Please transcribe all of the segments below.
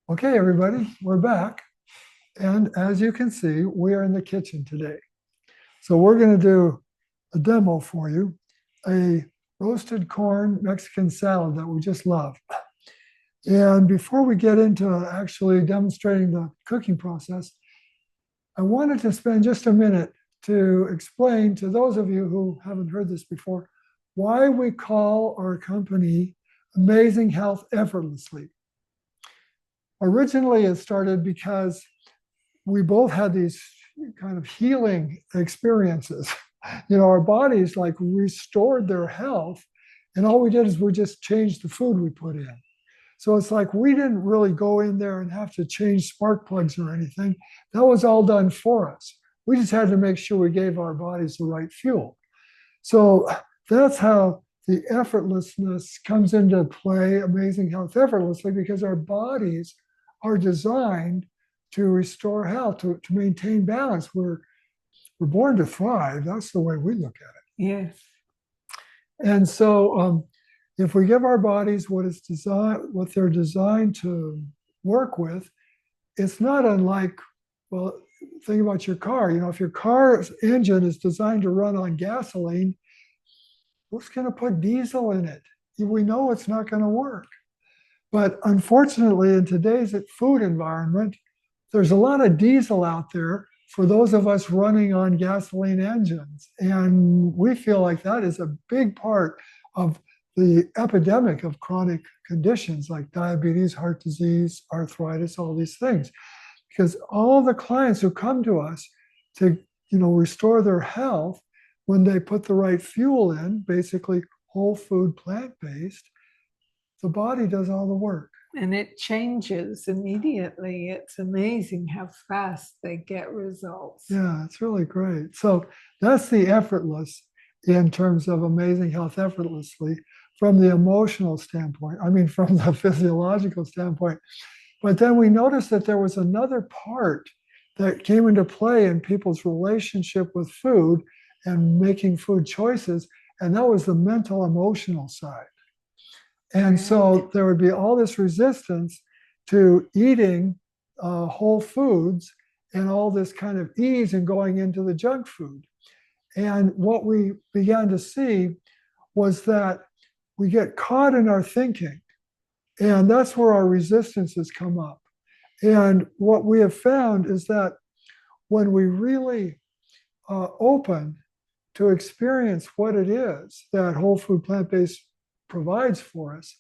Okay, everybody, we're back. And as you can see, we are in the kitchen today. So we're going to do a demo for you, a roasted corn Mexican salad that we just love. And before we get into actually demonstrating the cooking process, I wanted to spend just a minute to explain to those of you who haven't heard this before, why we call our company Amazing Health Effortlessly. Originally, it started because we both had these kind of healing experiences. Our bodies like restored their health, and all we did is we just changed the food we put in. So it's like we didn't really go in there and have to change spark plugs or anything. That was all done for us. We just had to make sure we gave our bodies the right fuel. So that's how the effortlessness comes into play, Amazing Health Effortlessly, because our bodies are designed to restore health, to maintain balance. We're born to thrive. That's the way we look at it. Yes. And so if we give our bodies what they're designed to work with, it's not unlike, well, think about your car. If your car's engine is designed to run on gasoline, who's going to put diesel in it? We know it's not going to work. But unfortunately, in today's food environment, there's a lot of diesel out there for those of us running on gasoline engines. And we feel like that is a big part of the epidemic of chronic conditions like diabetes, heart disease, arthritis, all these things. Because all the clients who come to us to restore their health, when they put the right fuel in, basically whole food, plant-based, the body does all the work. And it changes immediately. It's amazing how fast they get results. Yeah, it's really great. So that's the effortless in terms of Amazing Health Effortlessly from the emotional standpoint. I mean, from the physiological standpoint. But then we noticed that there was another part that came into play in people's relationship with food and making food choices, and that was the mental emotional side. And so there would be all this resistance to eating whole foods and all this kind of ease in going into the junk food. And what we began to see was that we get caught in our thinking, and that's where our resistances come up. And what we have found is that when we really open to experience what it is that whole food plant-based provides for us,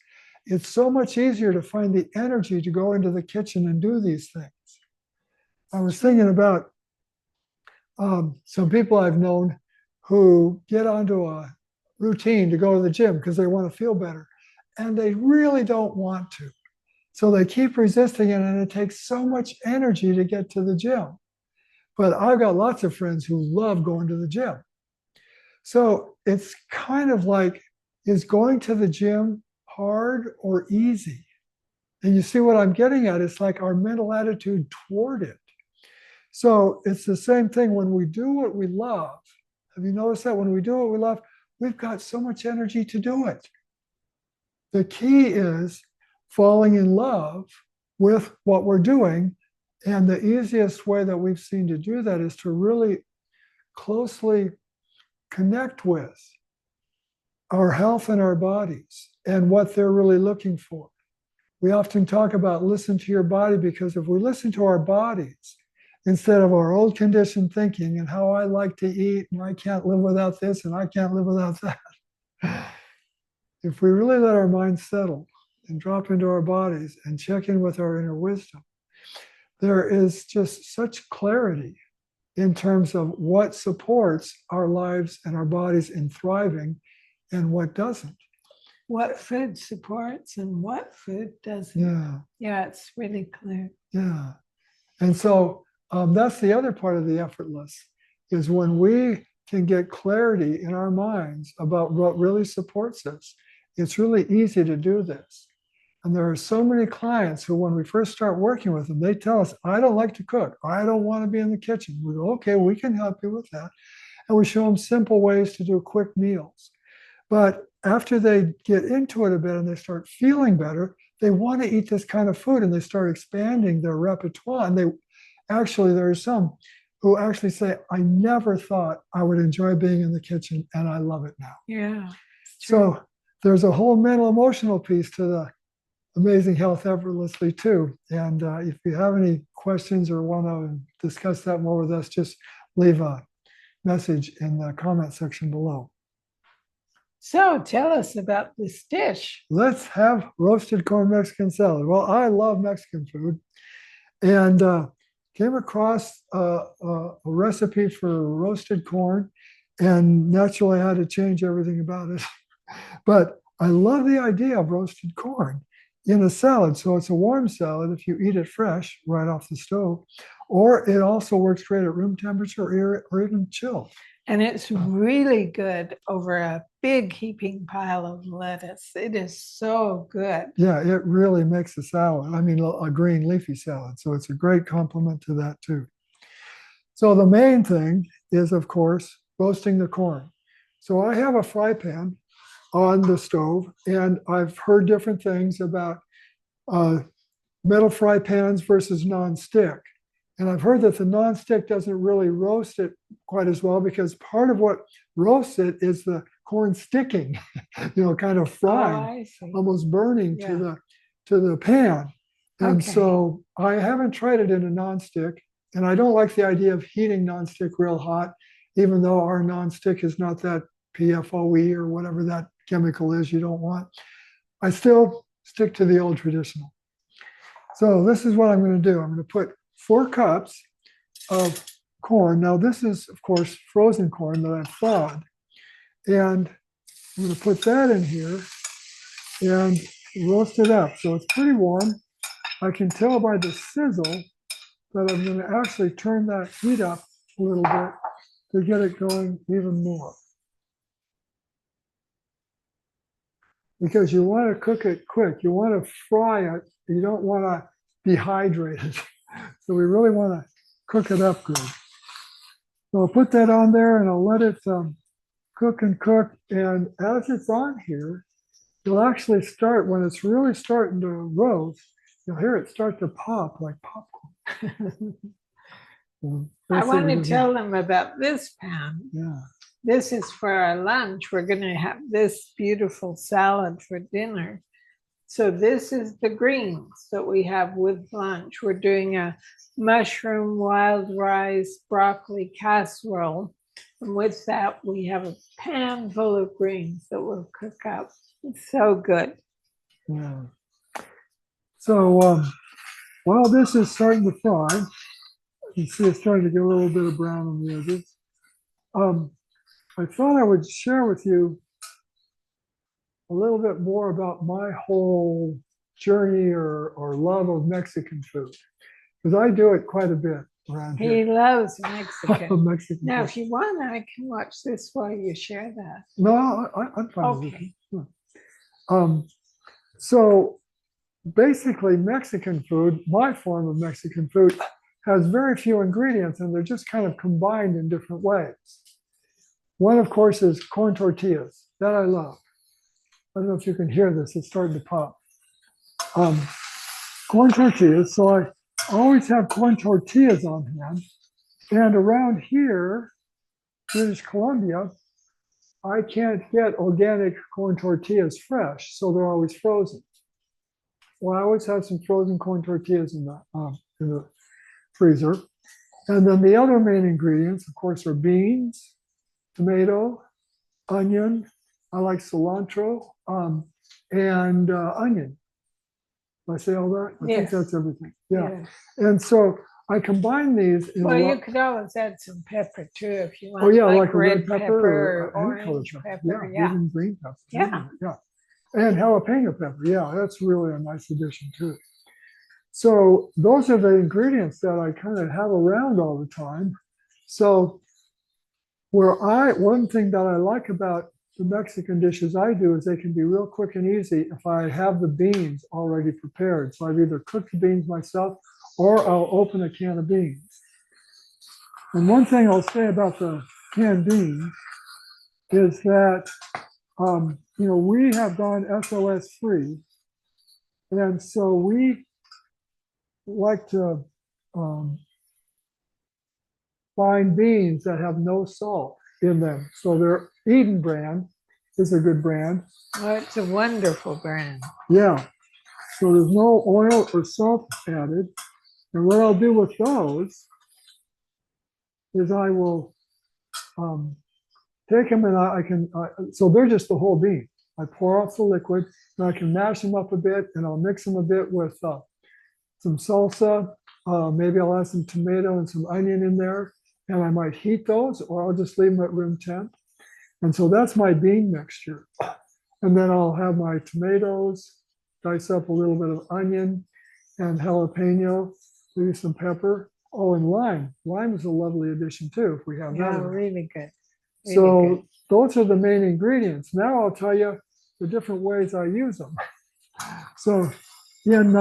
it's so much easier to find the energy to go into the kitchen and do these things. I was thinking about some people I've known who get onto a routine to go to the gym because they want to feel better, and they really don't want to. So they keep resisting it, and it takes so much energy to get to the gym. But I've got lots of friends who love going to the gym. So it's kind of like, is going to the gym hard or easy? And you see what I'm getting at? It's like our mental attitude toward it. So it's the same thing when we do what we love. Have you noticed that when we do what we love, we've got so much energy to do it? The key is falling in love with what we're doing. And the easiest way that we've seen to do that is to really closely connect with our health and our bodies and what they're really looking for. We often talk about listen to your body, because if we listen to our bodies instead of our old conditioned thinking and how I like to eat and I can't live without this and I can't live without that, if we really let our minds settle and drop into our bodies and check in with our inner wisdom, there is just such clarity in terms of what supports our lives and our bodies in thriving and what doesn't. What food supports and what food doesn't. Yeah. Yeah, it's really clear. Yeah. And so that's the other part of the effortless, is when we can get clarity in our minds about what really supports us. It's really easy to do this. And there are so many clients who, when we first start working with them, they tell us, I don't like to cook. I don't want to be in the kitchen. We go, okay, we can help you with that. And we show them simple ways to do quick meals. But after they get into it a bit and they start feeling better, they want to eat this kind of food, and they start expanding their repertoire. And there are some who actually say, I never thought I would enjoy being in the kitchen, and I love it now. Yeah. So there's a whole mental emotional piece to the Amazing Health Effortlessly too. And if you have any questions or want to discuss that more with us, just leave a message in the comment section below. So tell us about this dish. Let's have roasted corn Mexican salad. Well, I love Mexican food, and came across a recipe for roasted corn, and naturally I had to change everything about it. But I love the idea of roasted corn in a salad. So it's a warm salad if you eat it fresh right off the stove, or it also works great at room temperature or even chilled. And it's really good over a big heaping pile of lettuce. It is so good. Yeah, it really makes a salad. I mean, a green leafy salad. So it's a great complement to that too. So the main thing is, of course, roasting the corn. So I have a fry pan on the stove, and I've heard different things about metal fry pans versus nonstick. And I've heard that the nonstick doesn't really roast it quite as well, because part of what roasts it is the corn sticking, kind of fried, almost burning to the pan. And so I haven't tried it in a nonstick, and I don't like the idea of heating nonstick real hot, even though our nonstick is not that PFOE or whatever that chemical is you don't want. I still stick to the old traditional. So this is what I'm going to do. I'm going to put 4 cups of corn. Now this is, of course, frozen corn that I've thawed. And I'm going to put that in here and roast it up. So it's pretty warm. I can tell by the sizzle that I'm going to actually turn that heat up a little bit to get it going even more. Because you want to cook it quick. You want to fry it. You don't want to dehydrate it. So we really want to cook it up good. So I'll put that on there, and I'll let it cook and cook. And as it's on here, you'll actually start, when it's really starting to roast, you'll hear it start to pop like popcorn. I want to tell them about this pan. Yeah. This is for our lunch. We're going to have this beautiful salad for dinner. So this is the greens that we have with lunch. We're doing a mushroom, wild rice, broccoli casserole. And with that, we have a pan full of greens that we'll cook up. It's so good. Yeah. So while this is starting to fry, you can see it's starting to get a little bit of brown on the edges. I thought I would share with you a little bit more about my whole journey or love of Mexican food, because I do it quite a bit around here. He loves Mexican. Mexican now, food. if you want, I can watch this while you share that. No, I'm fine with it. So basically, Mexican food, my form of Mexican food, has very few ingredients, and they're just kind of combined in different ways. One, of course, is corn tortillas. That I love. I don't know if you can hear this. It's starting to pop. Corn tortillas. So I always have corn tortillas on hand. And around here, British Columbia, I can't get organic corn tortillas fresh, so they're always frozen. Well, I always have some frozen corn tortillas in the freezer. And then the other main ingredients, of course, are beans, tomato, onion. I like cilantro, and onion. Did I say all that? I think that's everything. Yeah. And so I combine these. You could always add some pepper too if you want. Oh yeah, like a red pepper or orange pepper. Yeah, even green pepper. Yeah. Yeah. And jalapeno pepper. Yeah, that's really a nice addition too. So those are the ingredients that I kind of have around all the time. So one thing that I like about the Mexican dishes I do is they can be real quick and easy if I have the beans already prepared. So I've either cooked the beans myself, or I'll open a can of beans. And one thing I'll say about the canned beans is that we have gone SOS free And so we like to find beans that have no salt in them. So their Eden brand is a good brand. Oh, it's a wonderful brand. Yeah. So there's no oil or salt added. And what I'll do with those is I will take them and I can, so they're just the whole bean. I pour off the liquid and I can mash them up a bit and I'll mix them a bit with some salsa. Maybe I'll add some tomato and some onion in there. And I might heat those or I'll just leave them at room temp. And so that's my bean mixture. And then I'll have my tomatoes, dice up a little bit of onion and jalapeno, maybe some pepper. Oh, and lime. Lime is a lovely addition too, if we have Yeah, that. really good. Really So good. those are the main ingredients. Now I'll tell you the different ways I use them. So in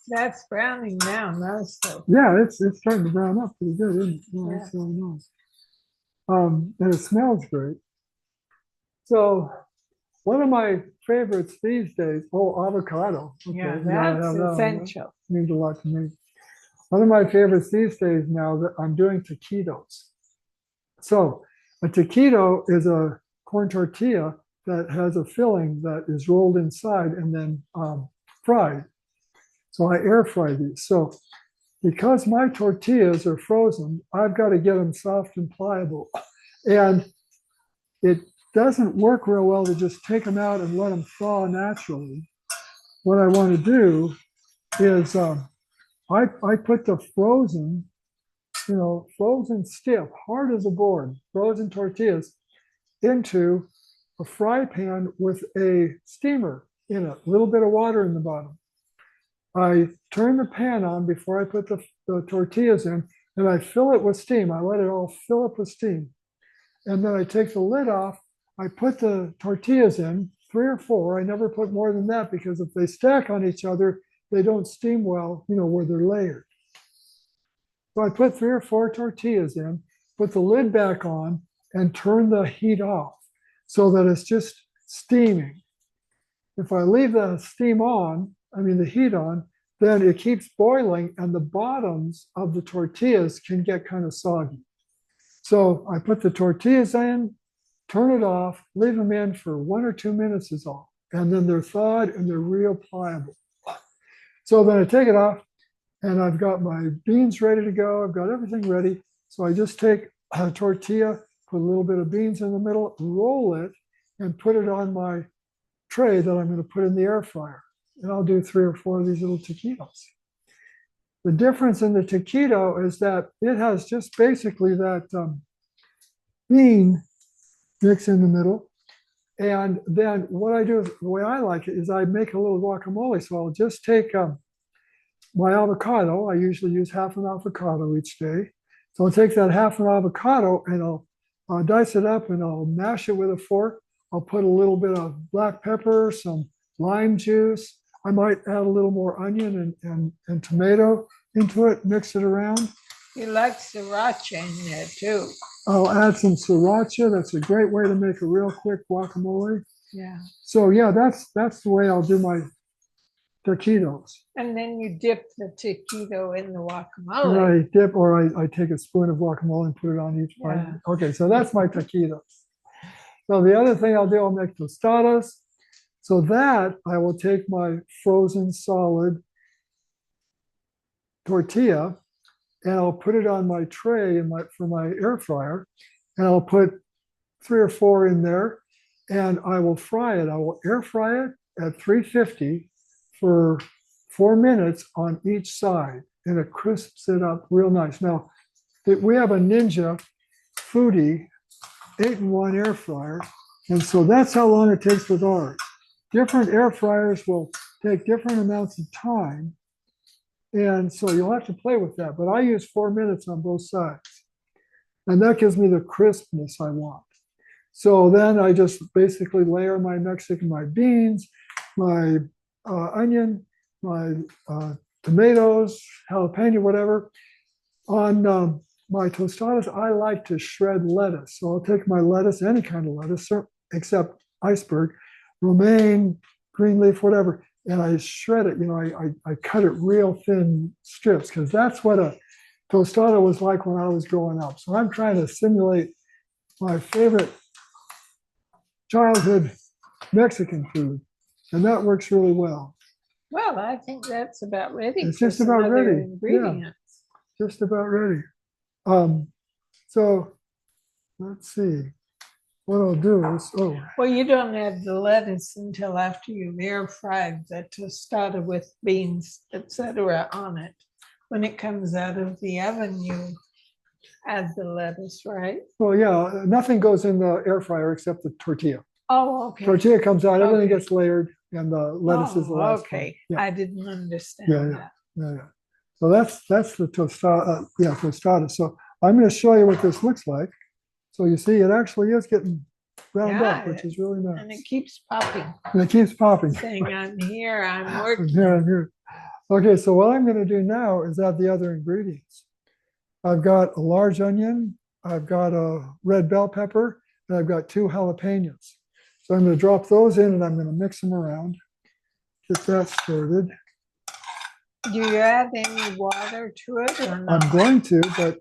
That's browning now, nicely. yeah, it's starting to brown up pretty good, isn't it? Yeah, Yeah. that's really nice. And it smells great. So one of my favorites these days, avocado. Okay, Yeah, you gotta that's have that one. essential. That means a lot to me. One of my favorites these days now that I'm doing taquitos. So a taquito is a corn tortilla that has a filling that is rolled inside and then fried. So I air fry these. So because my tortillas are frozen, I've got to get them soft and pliable. And it doesn't work real well to just take them out and let them thaw naturally. What I want to do is I put the frozen stiff, hard as a board, frozen tortillas into a fry pan with a steamer in it, a little bit of water in the bottom. I turn the pan on before I put the tortillas in, and I fill it with steam. I let it all fill up with steam. And then I take the lid off. I put the tortillas in, 3 or 4. I never put more than that because if they stack on each other, they don't steam well, where they're layered. So I put 3 or 4 tortillas in, put the lid back on, and turn the heat off so that it's just steaming. If I leave the heat on, then it keeps boiling and the bottoms of the tortillas can get kind of soggy. So I put the tortillas in, turn it off, leave them in for 1 or 2 minutes is all. And then they're thawed and they're real pliable. So then I take it off and I've got my beans ready to go. I've got everything ready. So I just take a tortilla, put a little bit of beans in the middle, roll it, and put it on my tray that I'm going to put in the air fryer. And I'll do 3 or 4 of these little taquitos. The difference in the taquito is that it has just basically that bean mix in the middle. And then what I do is, the way I like it is I make a little guacamole. So I'll just take my avocado. I usually use half an avocado each day. So I'll take that half an avocado and I'll dice it up and I'll mash it with a fork. I'll put a little bit of black pepper, some lime juice. I might add a little more onion and tomato into it, mix it around. You like sriracha in there too. I'll add some sriracha. That's a great way to make a real quick guacamole. Yeah. So yeah, that's the way I'll do my taquitos. And then you dip the taquito in the And guacamole. I dip or I take a spoon of guacamole and put it on each bite. Yeah. Okay, so that's my taquitos. So the other thing I'll do, I'll make tostadas. So that I will take my frozen solid tortilla and I'll put it on my tray for my air fryer, and I'll put 3 or 4 in there, and I will fry it. I will air fry it at 350 for 4 minutes on each side, and it crisps it up real nice. Now, we have a Ninja Foodie 8-in-1 air fryer, and so that's how long it takes with ours. Different air fryers will take different amounts of time, and so you'll have to play with that. But I use 4 minutes on both sides, and that gives me the crispness I want. So then I just basically layer my Mexican, my beans, my onion, my tomatoes, jalapeno, whatever. On my tostadas, I like to shred lettuce. So I'll take my lettuce, any kind of lettuce, except iceberg, romaine, green leaf, whatever, and I shred it. I cut it real thin strips because that's what a tostada was like when I was growing up. So I'm trying to simulate my favorite childhood Mexican food, and that works really well. Well, I think that's about ready. It's for just some about other ready. Ingredients. Just about ready. So let's see. What I'll do is, Well, you don't add the lettuce until after you've air fried the tostada with beans, etc. on it. When it comes out of the oven, you add the lettuce, right? well, yeah, nothing goes in the air fryer except the tortilla. Oh, okay. Tortilla comes out, everything Okay. gets layered, and the lettuce is the last one. Okay. Yeah. I didn't understand that. Yeah. So that's the tostada. Tostada. So I'm going to show you what this looks like. So you see, it actually is getting browned up, which is really nice. And it keeps popping. And it keeps popping. Saying, I'm here, I'm working. I'm here. Okay, so what I'm going to do now is add the other ingredients. I've got a large onion, I've got a red bell pepper, and I've got 2 jalapenos. So I'm going to drop those in and I'm going to mix them around. Get that started. Do you add any water to it or not? I'm going to, but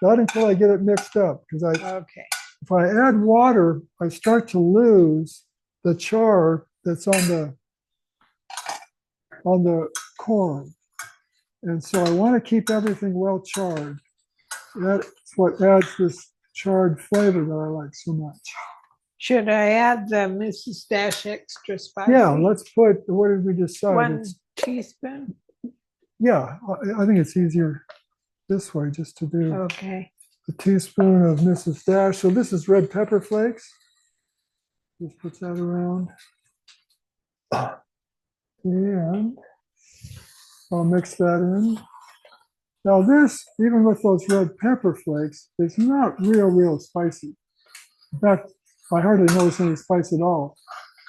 not until I get it mixed up. Because Okay. if I add water, I start to lose the char that's on the corn. And so I want to keep everything well charred. That's what adds this charred flavor that I like so much. Should I add the Mrs. Dash extra spicy? Yeah, let's put, what did we decide? 1 teaspoon? Yeah, I think it's easier this way just to do Okay. a teaspoon of Mrs. Dash. So this is red pepper flakes. Just put that around. And I'll mix that in. Now this, even with those red pepper flakes, is not real spicy. In fact, I hardly notice any spice at all.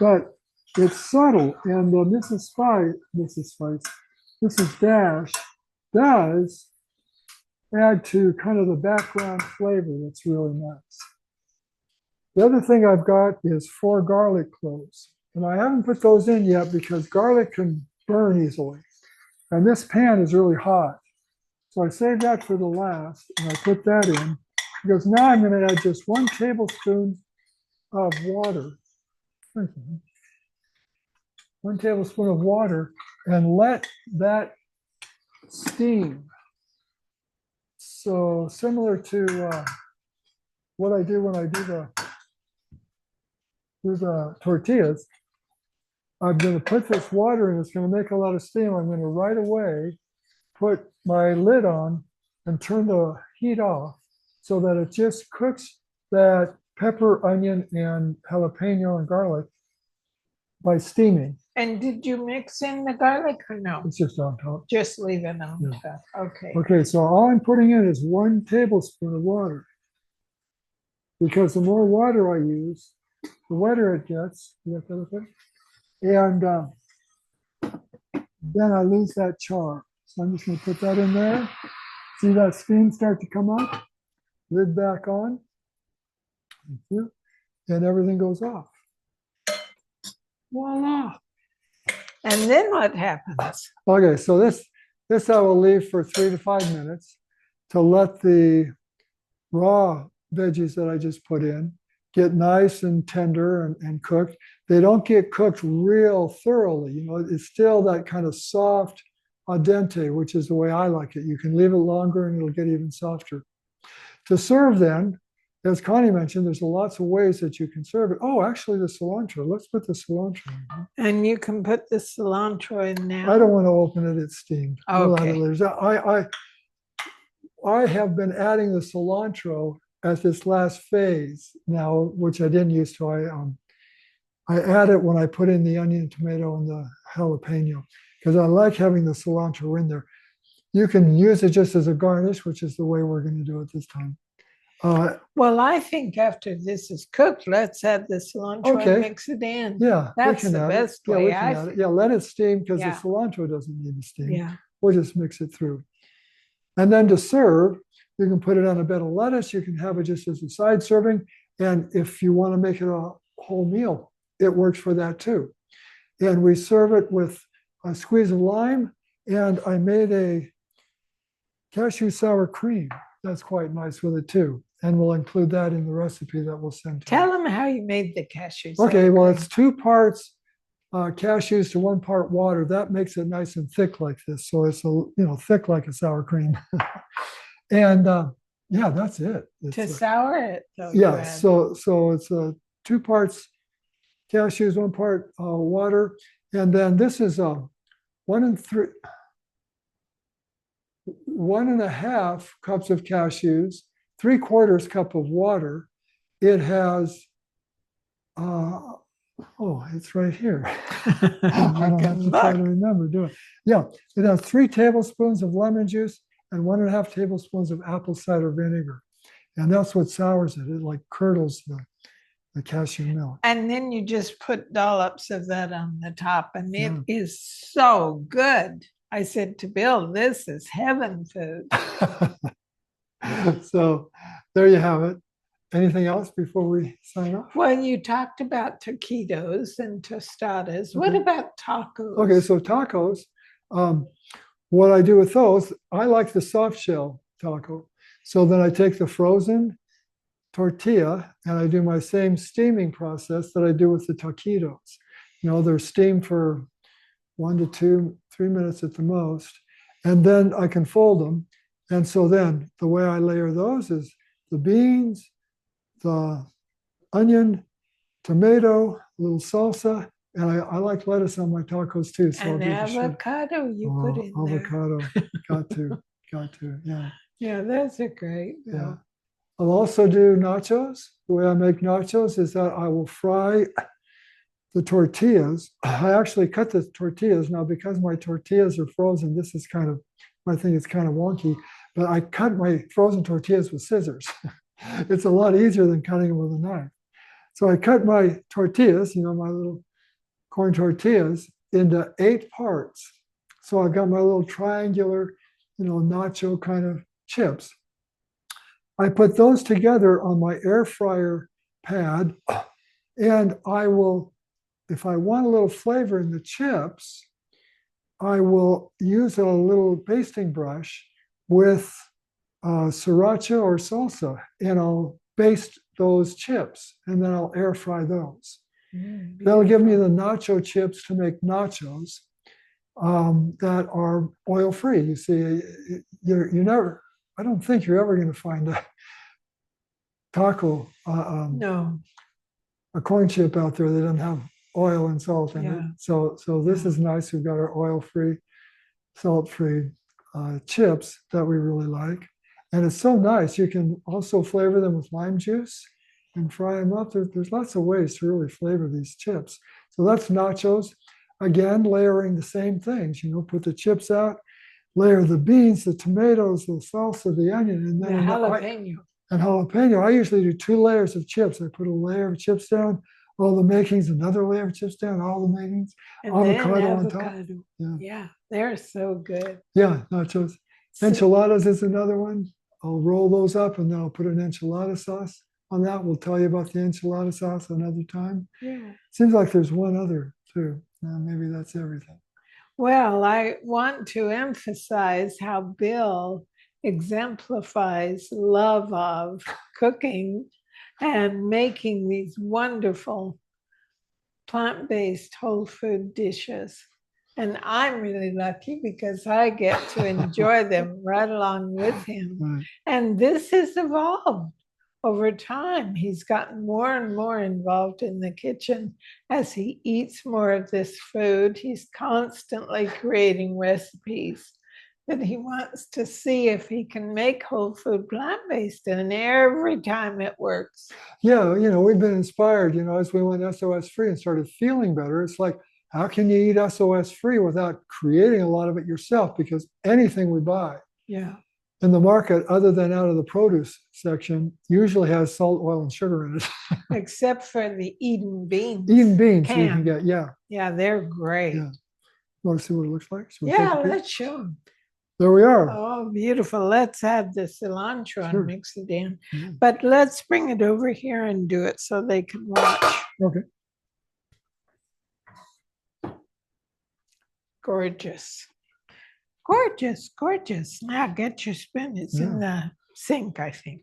But it's subtle, and Mrs. Dash does add to kind of the background flavor that's really nice. The other thing I've got is 4 garlic cloves. And I haven't put those in yet because garlic can burn easily. And this pan is really hot. So I saved that for the last, and I put that in. Because now I'm going to add just 1 tablespoon of water. 1 tablespoon of water, and let that steam. So similar to what I do when I do the tortillas, I'm going to put this water in. It's going to make a lot of steam. I'm going to right away put my lid on and turn the heat off so that it just cooks that pepper, onion, and jalapeno and garlic by steaming. And did you mix in the garlic or no? It's just on top. Just leave it on Yeah. top. Okay. Okay, so all I'm putting in is 1 tablespoon of water. Because the more water I use, the wetter it gets. You got that okay? And then I lose that char. So I'm just going to put that in there. See that steam start to come up? Lid back on. Thank you. And everything goes off. Voila. And then what happens? Okay, so this I will leave for 3 to 5 minutes to let the raw veggies that I just put in get nice and tender and cooked. They don't get cooked real thoroughly. It's still that kind of soft al dente, which is the way I like it. You can leave it longer and it'll get even softer. To serve then, as Connie mentioned, there's lots of ways that you can serve it. Oh, actually the cilantro. Let's put the cilantro in. And you can put the cilantro in now. I don't want to open it, it's steamed. Okay. I have been adding the cilantro at this last phase now, which I didn't used to. I add it when I put in the onion, tomato, and the jalapeno, because I like having the cilantro in there. You can use it just as a garnish, which is the way we're going to do it this time. Well, I think after this is cooked, let's add the cilantro Okay. and mix it in. Yeah, That's we can the add best it. Yeah, way, we can add it. Yeah, let it steam because Yeah. the cilantro doesn't need to steam. Yeah. We'll just mix it through. And then to serve, you can put it on a bed of lettuce. You can have it just as a side serving. And if you want to make it a whole meal, it works for that too. and we serve it with a squeeze of lime. And I made a cashew sour cream. That's quite nice with it too. And we'll include that in the recipe that we'll send to you. Tell them how you made the cashews. Okay, well, it's 2 parts cashews to 1 part water. That makes it nice and thick like this. So it's thick like a sour cream. And yeah, that's it. To sour it, though. Yeah, so it's 2 parts cashews, 1 part water, and then this is 1.5 cups of cashews, 3/4 cup of water. It has it's right here. I don't have to try to remember, do it. Yeah, it has 3 tablespoons of lemon juice and 1.5 tablespoons of apple cider vinegar. And that's what sours it. It like curdles the cashew milk. And then you just put dollops of that on the top, and it is so good. I said to Bill, this is heaven food. So there you have it. Anything else before we sign off? Well, you talked about taquitos and tostadas. What about tacos? Okay, so tacos, what I do with those, I like the soft shell taco. So then I take the frozen tortilla and I do my same steaming process that I do with the taquitos. They're steamed for 1 to 2, 3 minutes at the most. And then I can fold them. And so then the way I layer those is the beans, the onion, tomato, a little salsa, and I like lettuce on my tacos too. So and avocado you put in avocado. there. got to, yeah. Yeah, those are great. Yeah. I'll also do nachos. The way I make nachos is that I will fry the tortillas. I actually cut the tortillas now because my tortillas are frozen. This is I think it's kind of wonky, but I cut my frozen tortillas with scissors. It's a lot easier than cutting them with a knife. So I cut my tortillas, my little corn tortillas, into 8 parts. So I've got my little triangular, nacho kind of chips. I put those together on my air fryer pad, and I will, if I want a little flavor in the chips, I will use a little basting brush with sriracha or salsa, and I'll baste those chips, and then I'll air fry those. That'll give me the nacho chips to make nachos that are oil-free. You see, I don't think you're ever going to find a taco, a corn chip out there that doesn't have oil and salt in it. So this is nice. We've got our oil-free, salt-free chips that we really like. And it's so nice. You can also flavor them with lime juice and fry them up. There's lots of ways to really flavor these chips. So that's nachos. Again, layering the same things. Put the chips out, layer the beans, the tomatoes, the salsa, the onion, and then jalapeno. I usually do 2 layers of chips. I put a layer of chips down, all the makings, another layer of chips down, all the makings, and avocado on top. Yeah, they're so good. Yeah, nachos. Enchiladas is another one. I'll roll those up and then I'll put an enchilada sauce on that. We'll tell you about the enchilada sauce another time. Yeah. Seems like there's one other too. Maybe that's everything. Well, I want to emphasize how Bill exemplifies love of cooking and making these wonderful plant-based whole food dishes. And I'm really lucky because I get to enjoy them right along with him. Right. And this has evolved over time. He's gotten more and more involved in the kitchen as he eats more of this food. He's constantly creating recipes that he wants to see if he can make whole food plant-based, and every time it works. Yeah, we've been inspired, as we went SOS free and started feeling better. It's like, how can you eat SOS free without creating a lot of it yourself? Because anything we buy in the market, other than out of the produce section, usually has salt, oil, and sugar in it. Except for the Eden beans. Eden beans you can get, Yeah, they're great. Yeah. Want to see what it looks like? Let's show them. There we are. Oh, beautiful. Let's add the cilantro and mix it in. Yeah. But let's bring it over here and do it so they can watch. Okay. Gorgeous. Gorgeous, gorgeous. Now get your spoon. It's in the sink, I think.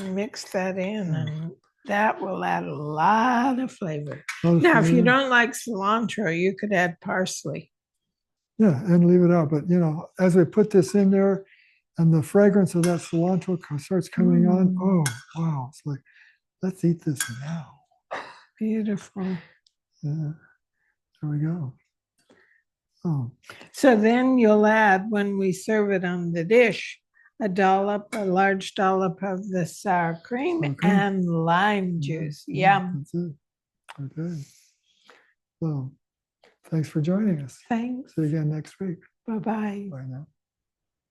Mix that in, and that will add a lot of flavor. Now, if you don't like cilantro, you could add parsley. Yeah, and leave it out. But, you know, as we put this in there and the fragrance of that cilantro starts coming on, oh, wow. It's like, let's eat this now. Beautiful. Yeah, there we go. Oh. So then you'll add, when we serve it on the dish, a large dollop of the sour cream and lime juice. Yum. That's it. Okay. So thanks for joining us. Thanks. See you again next week. Bye-bye. Bye now.